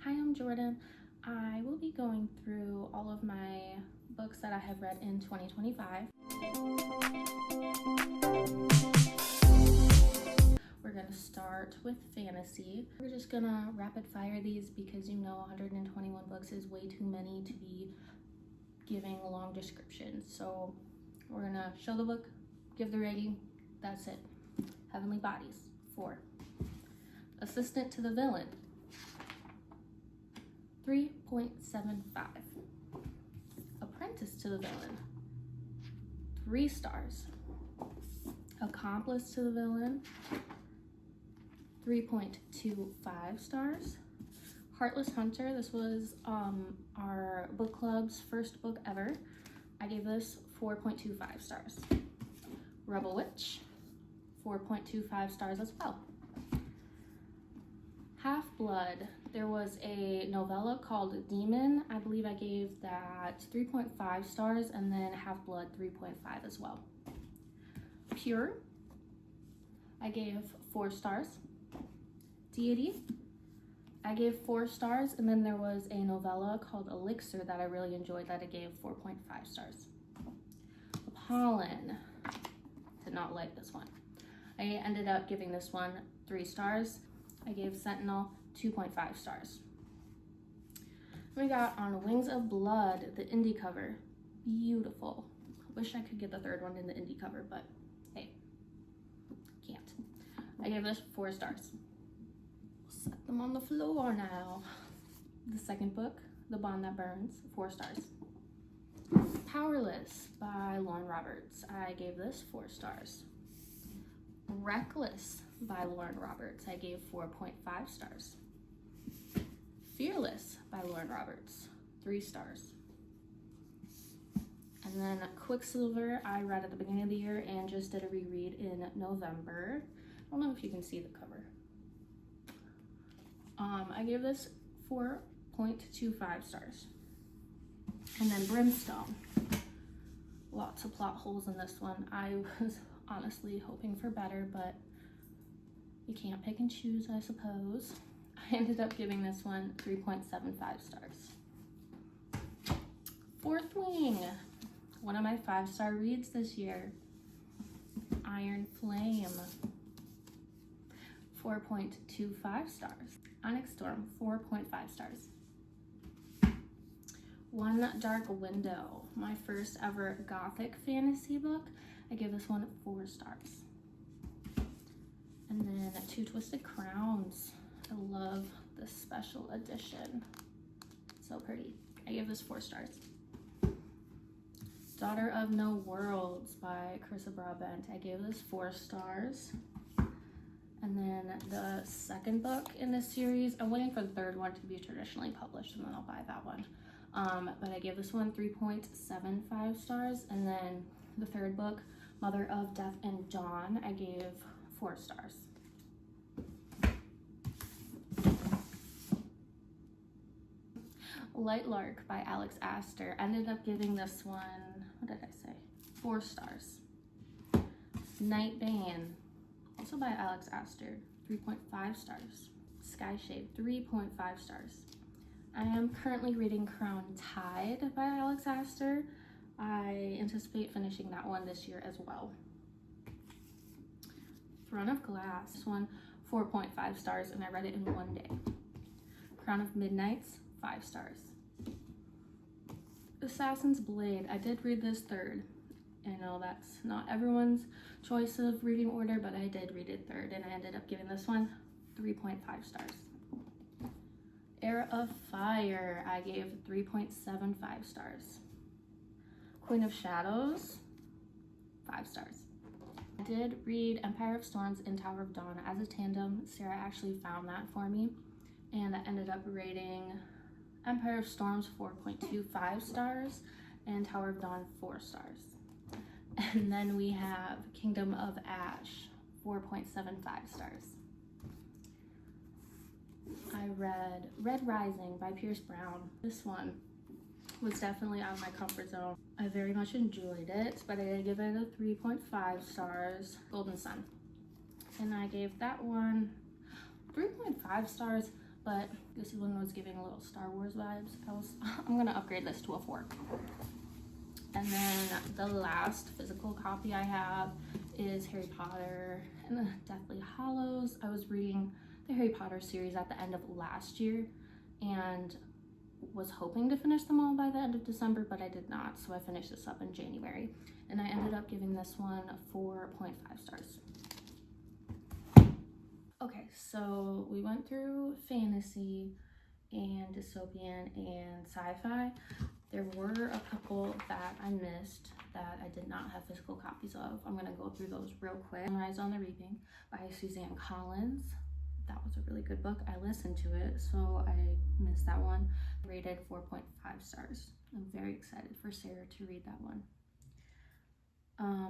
Hi, I'm Jordan. I will be going through all of my books that I have read in 2025. We're gonna start with fantasy. We're just gonna rapid fire these because 121 books is way too many to be giving long descriptions. So we're gonna show the book, give the rating, that's it. Heavenly Bodies, 4. Assistant to the Villain, 3.75. Apprentice to the Villain, 3 stars. Accomplice to the Villain, 3.25 stars. Heartless Hunter, this was our book club's first book ever. I gave this 4.25 stars. Rebel Witch, 4.25 stars as well. Half-Blood, there was a novella called Demon. I believe I gave that 3.5 stars, and then Half-Blood 3.5 as well. Pure, I gave 4 stars. Deity, I gave 4 stars, and then there was a novella called Elixir that I really enjoyed that I gave 4.5 stars. Pollen, did not like this one. I ended up giving this one 3 stars. I gave Sentinel 2.5 stars. We got On Wings of Blood, the indie cover. Beautiful. Wish I could get the 3rd one in the indie cover, but hey, can't. I gave this 4 stars. Set them on the floor now. The 2nd book, The Bond That Burns, 4 stars. Powerless by Lauren Roberts. I gave this 4 stars. Reckless by Lauren Roberts. I gave 4.5 stars. Fearless by Lauren Roberts, 3 stars. And then Quicksilver, I read at the beginning of the year and just did a reread in November. I don't know if you can see the cover. I gave this 4.25 stars. And then Brimstone. Lots of plot holes in this one. I was honestly hoping for better, but you can't pick and choose, I suppose. I ended up giving this one 3.75 stars. Fourth Wing, one of my 5-star reads this year. Iron Flame, 4.25 stars. Onyx Storm, 4.5 stars. One Dark Window, my first ever gothic fantasy book. I give this one 4 stars. And then Two Twisted Crowns. I love this special edition. So pretty. I give this 4 stars. Daughter of No Worlds by Carissa Broadbent. I gave this 4 stars. And then the 2nd book in this series, I'm waiting for the 3rd one to be traditionally published, and then I'll buy that one. But I gave this one 3.75 stars. And then the 3rd book, Mother of Death and Dawn, I gave 4 stars. Light Lark by Alex Astor. Ended up giving this one, what did I say? 4 stars. Night Bane, also by Alex Astor, 3.5 stars. Sky Shade, 3.5 stars. I am currently reading Crown Tide by Alex Astor. I anticipate finishing that one this year as well. Throne of Glass, this one 4.5 stars, and I read it in 1 day. Crown of Midnights, 5 stars. Assassin's Blade, I did read this 3rd. I know that's not everyone's choice of reading order, but I did read it 3rd, and I ended up giving this one 3.5 stars. Heir of Fire, I gave 3.75 stars. Queen of Shadows, 5 stars. I did read Empire of Storms and Tower of Dawn as a tandem. Sarah actually found that for me, and I ended up rating Empire of Storms 4.25 stars and Tower of Dawn 4 stars. And then we have Kingdom of Ash, 4.75 stars. I read Red Rising by Pierce Brown. This one was definitely out of my comfort zone. I very much enjoyed it, but I did give it a 3.5 stars. Golden Sun. And I gave that one 3.5 stars, but this one was giving a little Star Wars vibes. I'm gonna upgrade this to a 4. And then the last physical copy I have is Harry Potter and the Deathly Hallows. I was reading the Harry Potter series at the end of last year and was hoping to finish them all by the end of December, but I did not, so I finished this up in January. And I ended up giving this one 4.5 stars. Okay, so we went through fantasy and dystopian and sci-fi. There were a couple that I missed that I did not have physical copies of. I'm gonna go through those real quick. Sunrise on the Reaping by Suzanne Collins. That was a really good book. I listened to it, so I missed that one. Rated 4.5 stars. I'm very excited for Sara to read that one.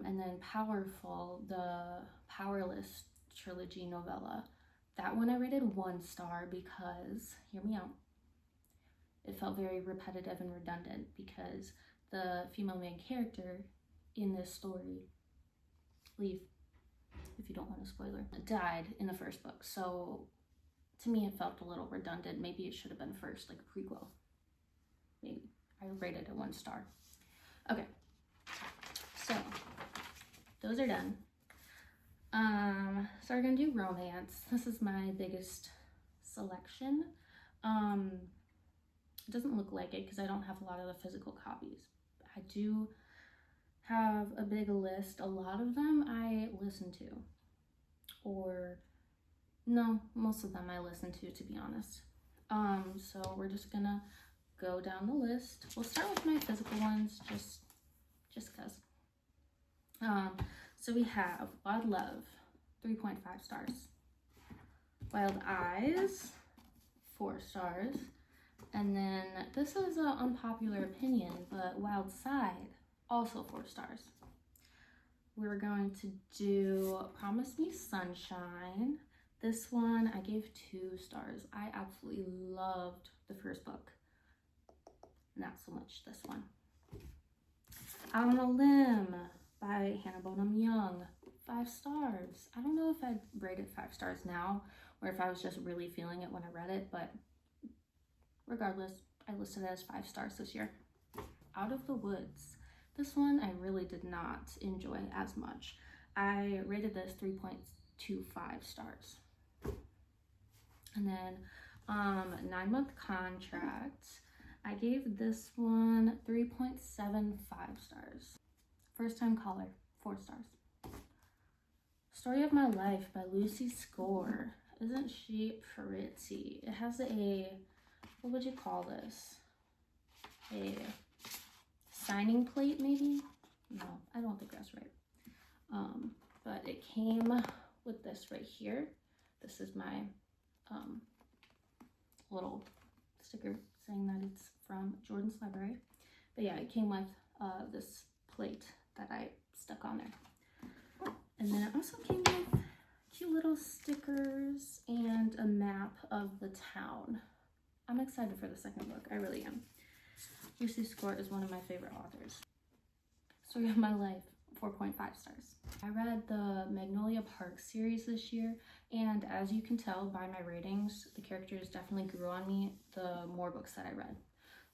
And then Powerful, the Powerless trilogy novella. That one I rated 1 star because, hear me out, it felt very repetitive and redundant because the female main character in this story, leave if you don't want a spoiler, died in the first book. So to me, it felt a little redundant. Maybe it should have been first, like a prequel. Maybe. I rated it 1 star. Okay. So those are done. So we're gonna do romance. This is my biggest selection. It doesn't look like it because I don't have a lot of the physical copies. I do have a big list. A lot of them I listen to, or no, most of them I listen to be honest. So we're just gonna go down the list. We'll start with my physical ones, just cause. So we have Wild Love, 3.5 stars. Wild Eyes, 4 stars. And then this is an unpopular opinion, but Wild Side, also 4 stars. We're going to do Promise Me Sunshine. This one I gave 2 stars. I absolutely loved the first book. Not so much this one. Out on a Limb by Hannah Bonham Young, 5 stars. I don't know if I'd rate it 5 stars now or if I was just really feeling it when I read it, but regardless, I listed it as 5 stars this year. Out of the Woods. This one I really did not enjoy as much. I rated this 3.25 stars. And then 9 Month Contract. I gave this one 3.75 stars. First Time Caller, 4 stars. Story of My Life by Lucy Score. Isn't she pretty? It has a, what would you call this? A signing plate maybe? No, I don't think that's right. But it came with this right here. This is my little sticker saying that it's from Jordyn's library. But yeah, it came with this plate that I stuck on there. And then it also came with cute little stickers and a map of the town. I'm excited for the second book. I really am. Lucy Score is one of my favorite authors. Story of My Life, 4.5 stars. I read the Magnolia Park series this year, and as you can tell by my ratings, the characters definitely grew on me the more books that I read.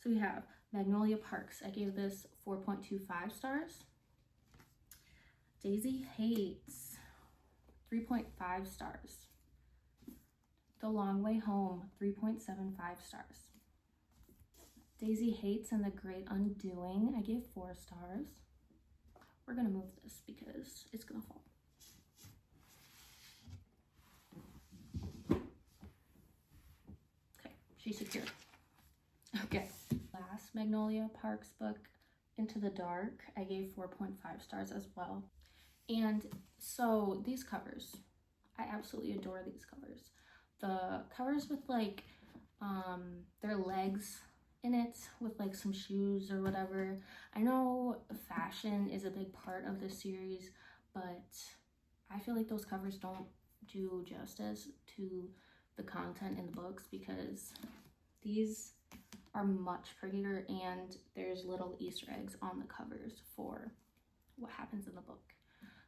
So we have Magnolia Parks. I gave this 4.25 stars. Daisy Hates, 3.5 stars. The Long Way Home, 3.75 stars. Daisy Hates and the Great Undoing, I gave 4 stars. We're gonna move this because it's gonna fall. Okay, she's secure. Okay, last Magnolia Parks book, Into the Dark, I gave 4.5 stars as well. And so these covers, I absolutely adore these covers. The covers with like their legs in it with like some shoes or whatever. I know fashion is a big part of this series, but I feel like those covers don't do justice to the content in the books because these are much prettier and there's little Easter eggs on the covers for what happens in the book.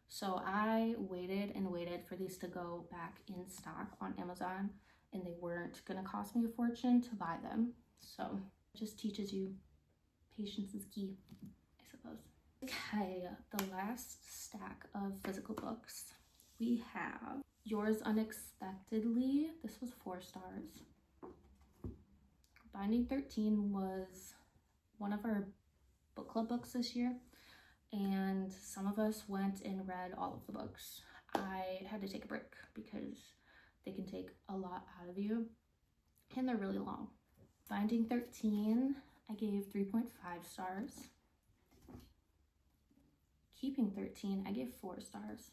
So I waited and waited for these to go back in stock on Amazon. and they weren't gonna cost me a fortune to buy them. So it just teaches you patience is key, I suppose. Okay, the last stack of physical books. We have Yours Unexpectedly. This was 4 stars. Binding 13 was one of our book club books this year, and some of us went and read all of the books. I had to take a break because they can take a lot out of you, and they're really long. Binding 13, I gave 3.5 stars. Keeping 13, I gave 4 stars.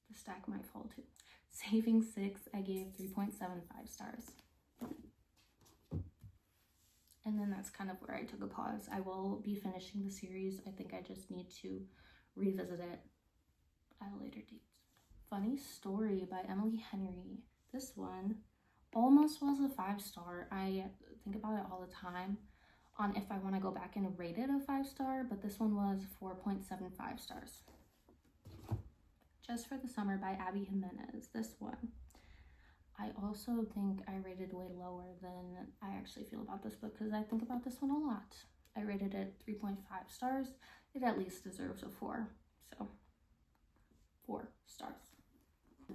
The stack might fall too. Saving 6, I gave 3.75 stars. And then that's kind of where I took a pause. I will be finishing the series. I think I just need to revisit it at a later date. Funny Story by Emily Henry. This one almost was a 5-star. I think about it all the time on if I want to go back and rate it a 5-star, but this one was 4.75 stars. Just for the Summer by Abby Jimenez. This one, I also think I rated way lower than I actually feel about this book because I think about this one a lot. I rated it 3.5 stars. It at least deserves a 4, so 4 stars.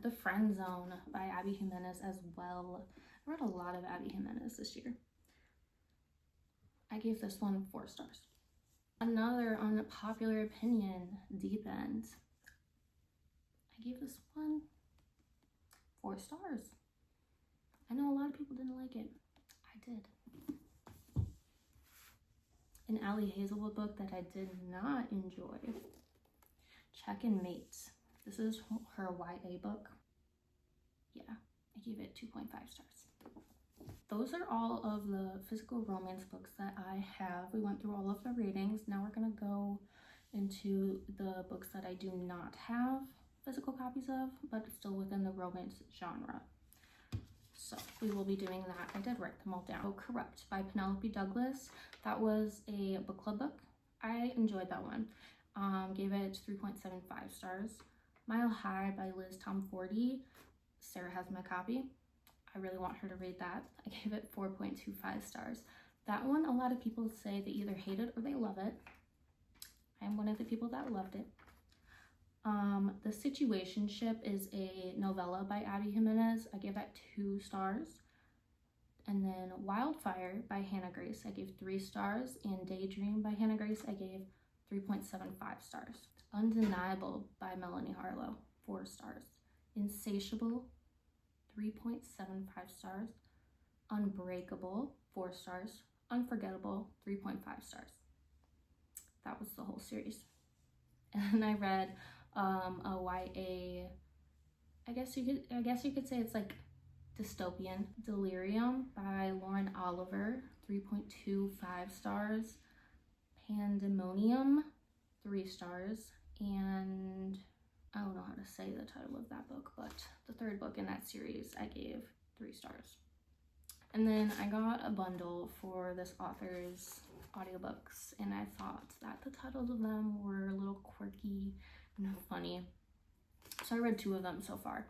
The Friend Zone by Abby Jimenez as well. I read a lot of Abby Jimenez this year. I gave this one 4 stars. Another unpopular opinion, Deep End. I gave this one 4 stars. I know a lot of people didn't like it. I did. An Allie Hazelwood book that I did not enjoy. Check and Mate. This is her YA book. Yeah, I gave it 2.5 stars. Those are all of the physical romance books that I have. We went through all of the ratings. Now we're gonna go into the books that I do not have physical copies of, but still within the romance genre. So we will be doing that. I did write them all down. Oh, Corrupt by Penelope Douglas. That was a book club book. I enjoyed that one. Gave it 3.75 stars. Mile High by Liz Tomforty. Sarah has my copy. I really want her to read that. I gave it 4.25 stars. That one, a lot of people say they either hate it or they love it. I'm one of the people that loved it. The Situationship is a novella by Abby Jimenez. I gave that 2 stars. And then Wildfire by Hannah Grace, I gave 3 stars. And Daydream by Hannah Grace, I gave 3.75 stars. Undeniable by Melanie Harlow, 4 stars. Insatiable, 3.75 stars. Unbreakable, 4 stars. Unforgettable, 3.5 stars. That was the whole series. And I read a YA, I guess you could say it's like dystopian. Delirium by Lauren Oliver, 3.25 stars. Pandemonium, 3 stars. And I don't know how to say the title of that book, but the 3rd book in that series I gave 3 stars. And then I got a bundle for this author's audiobooks, and I thought that the titles of them were a little quirky and funny. So I read 2 of them so far.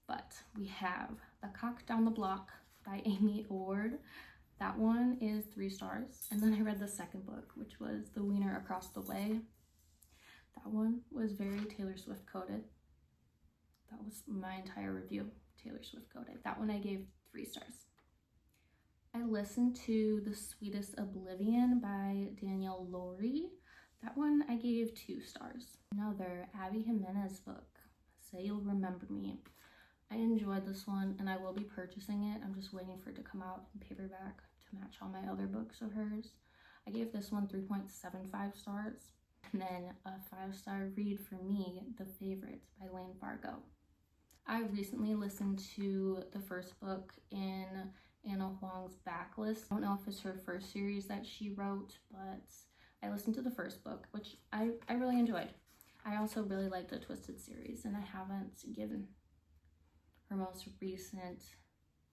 But we have The Cock Down the Block by Amy Ord. That one is 3 stars. And then I read the 2nd book, which was The Wiener Across the Way. That one was very Taylor Swift coded. That was my entire review, Taylor Swift coded. That one I gave 3 stars. I listened to The Sweetest Oblivion by Danielle Laurie. That one I gave 2 stars. Another Abby Jimenez book, Say You'll Remember Me. I enjoyed this one and I will be purchasing it. I'm just waiting for it to come out in paperback to match all my other books of hers. I gave this one 3.75 stars. And then a 5-star read for me, The Favorite by Lane Fargo. I recently listened to the first book in Anna Huang's Backlist. I don't know if it's her first series that she wrote, but I listened to the first book, which I really enjoyed. I also really like the Twisted series, and I haven't given her most recent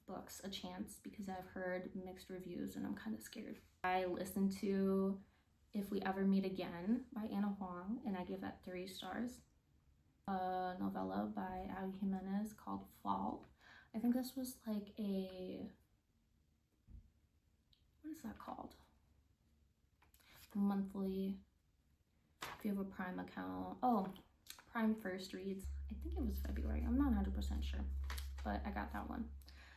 books a chance because I've heard mixed reviews and I'm kind of scared. I listened to If We Ever Meet Again by Anna Huang, and I give that 3 stars. a novella by Ali Jimenez called Fall. I think this was like a, what is that called? Monthly, if you have a Prime account. Oh, Prime First Reads. I think it was February. I'm not 100% sure, but I got that one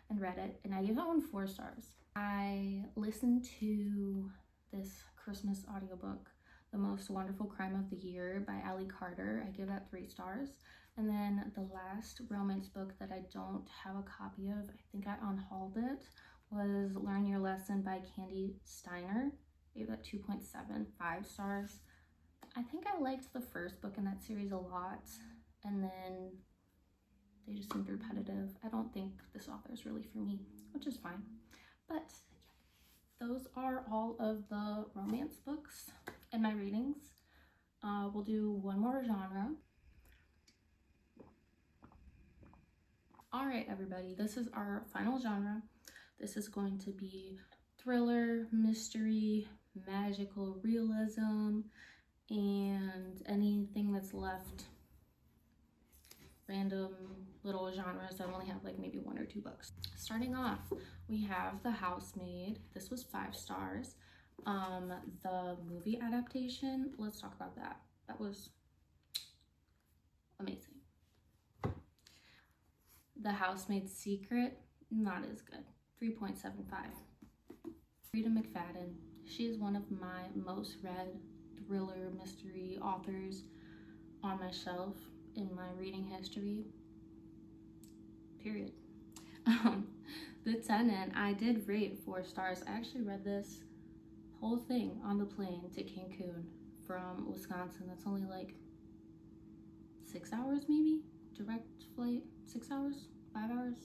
and read it, and I gave that one 4 stars. I listened to this Christmas audiobook, The Most Wonderful Crime of the Year by Ali Carter. I give that 3 stars. And then the last romance book that I don't have a copy of, I think I unhauled it, was Learn Your Lesson by Candy Steiner. I gave that 2.75 stars. I think I liked the first book in that series a lot, and then they just seemed repetitive. I don't think this author is really for me, which is fine. But yeah, those are all of the romance books in my readings. We'll do one more genre. All right, everybody, this is our final genre. This is going to be thriller, mystery, magical realism, and anything that's left, random little genres that only have like maybe 1 or 2 books. Starting off, we have The Housemaid. This was 5 stars. The movie adaptation, let's talk about that. That was amazing. The Housemaid's Secret, not as good. 3.75. Frida McFadden. She is one of my most read thriller mystery authors on my shelf in my reading history, period. The Tenant, I did rate 4 stars. I actually read this whole thing on the plane to Cancun from Wisconsin. That's only like 6 hours maybe, direct flight. 6 hours, 5 hours,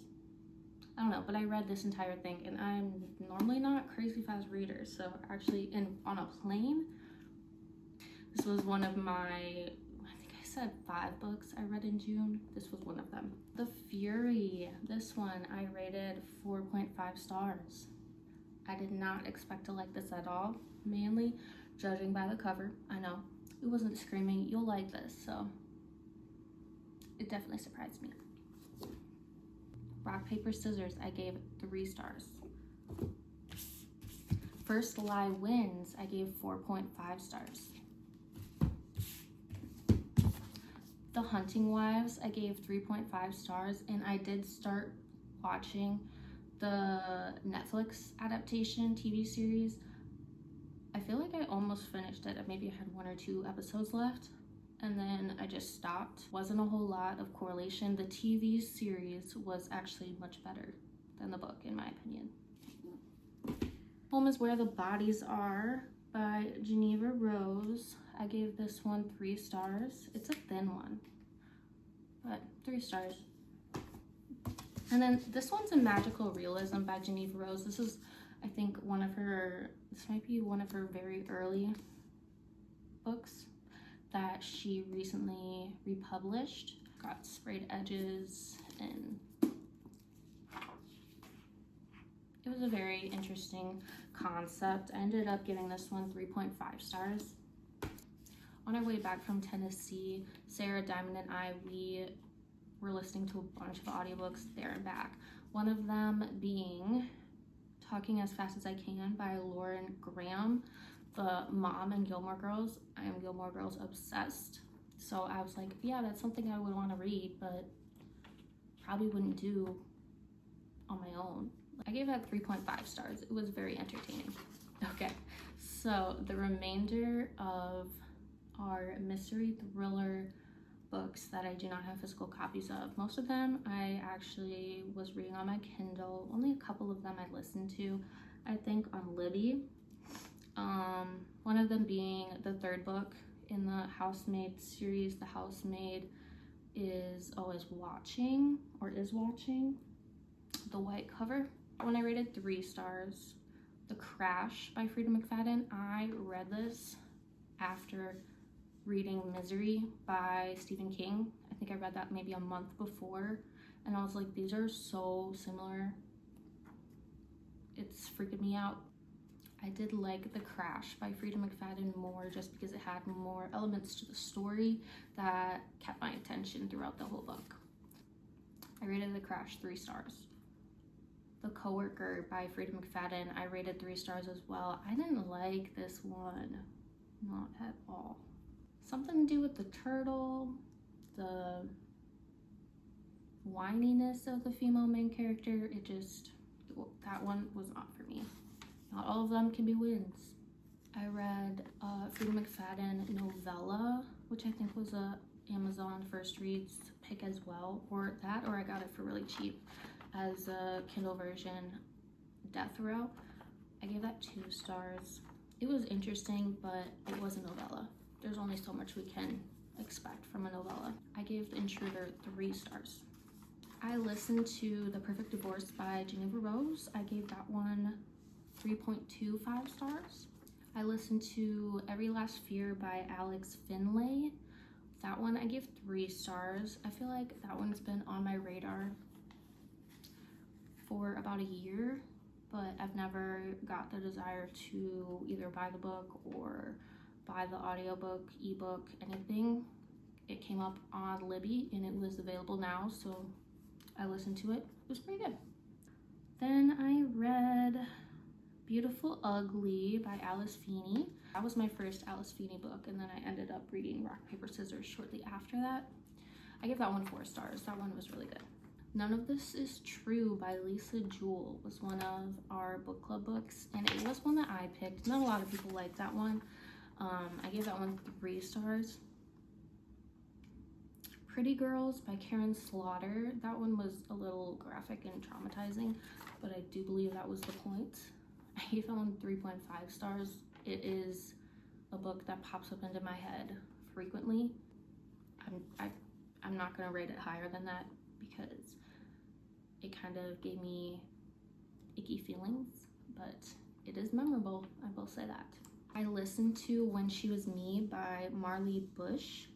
I don't know, but I read this entire thing, and I'm normally not a crazy fast reader, so actually on a plane, this was one of my, I think I said 5 books I read in June. This was one of them. The Fury, this one I rated 4.5 stars. I did not expect to like this at all, mainly judging by the cover. I know, it wasn't screaming, you'll like this, so it definitely surprised me. Rock, Paper, Scissors, I gave 3 stars. First Lie Wins, I gave 4.5 stars. The Hunting Wives, I gave 3.5 stars, and I did start watching the Netflix adaptation TV series. I feel like I almost finished it. Maybe I had 1 or 2 episodes left, and then I just stopped. Wasn't a whole lot of correlation. The TV series was actually much better than the book, in my opinion. Home is Where the Bodies Are by Geneva Rose. I gave this one 3 stars. It's a thin one, but 3 stars. And then this one's a magical realism by Geneva Rose. This is, I think, this might be one of her very early books that she recently republished. Got sprayed edges, and it was a very interesting concept. I ended up giving this one 3.5 stars. On our way back from Tennessee, Sara, Diamond, and I, we were listening to a bunch of audiobooks there and back. One of them being Talking as Fast as I Can by Lauren Graham, the mom in Gilmore Girls. I am Gilmore Girls obsessed. So I was like, yeah, that's something I would want to read, but probably wouldn't do on my own. I gave that 3.5 stars. It was very entertaining. Okay, so the remainder of our mystery thriller books that I do not have physical copies of. Most of them I actually was reading on my Kindle. Only a couple of them I listened to, I think, on Libby. One of them being the 3rd book in the Housemaid series. The Housemaid is watching the white cover. When I rated 3 stars, The Crash by Frida McFadden. I read this after reading Misery by Stephen King. I think I read that maybe a month before, and I was like, these are so similar. It's freaking me out. I did like The Crash by Frida McFadden more just because it had more elements to the story that kept my attention throughout the whole book. I rated The Crash 3 stars. The Coworker by Frida McFadden, I rated 3 stars as well. I didn't like this one, not at all. Something to do with the turtle, the whininess of the female main character, that one was not for me. Not all of them can be wins. I read Frida McFadden novella, which I think was a Amazon first reads pick as well, or I got it for really cheap as a Kindle version, Death Row. I gave that 2 stars. It was interesting, but it was a novella. There's only so much we can expect from a novella. I gave The Intruder 3 stars. I listened to The Perfect Divorce by Geneva Rose. I gave that one 3.25 stars. I listened to Every Last Fear by Alex Finlay. That one I gave 3 stars. I feel like that one's been on my radar for about a year, but I've never got the desire to either buy the book or buy the audiobook, ebook, anything. It came up on Libby and it was available now, so I listened to it. It was pretty good. Then I read Beautiful Ugly by Alice Feeney. That was my first Alice Feeney book, and then I ended up reading Rock, Paper, Scissors shortly after that. I gave that one 4 stars. That one was really good. None of This Is True by Lisa Jewell was one of our book club books, and it was one that I picked. Not a lot of people liked that one. I gave that one 3 stars. Pretty Girls by Karen Slaughter. That one was a little graphic and traumatizing, but I do believe that was the point. I gave that one 3.5 stars. It is a book that pops up into my head frequently. I'm not gonna rate it higher than that because it kind of gave me icky feelings, but it is memorable, I will say that. I listened to When She Was Me by Marley Bush.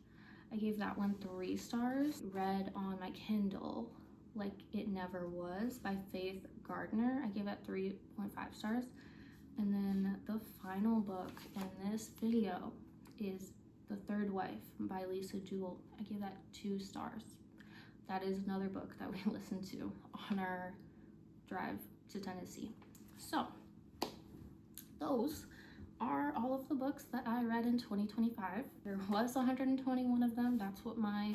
I gave that one 3 stars. Read on my Kindle Like It Never Was by Faith Gardner. I gave that 3.5 stars. And then the final book in this video is The Third Wife by Lisa Jewell. I gave that 2 stars. That is another book that we listened to on our drive to Tennessee. So those are all of the books that I read in 2025. There was 121 of them. That's what my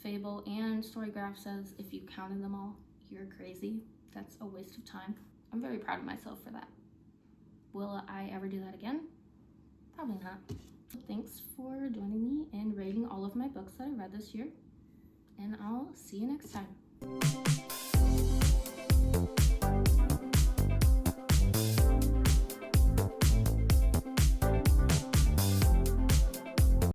Fable and Storygraph says. If you counted them all, you're crazy. That's a waste of time. I'm very proud of myself for that. Will I ever do that again? Probably not. Thanks for joining me in rating all of my books that I read this year, and I'll see you next time.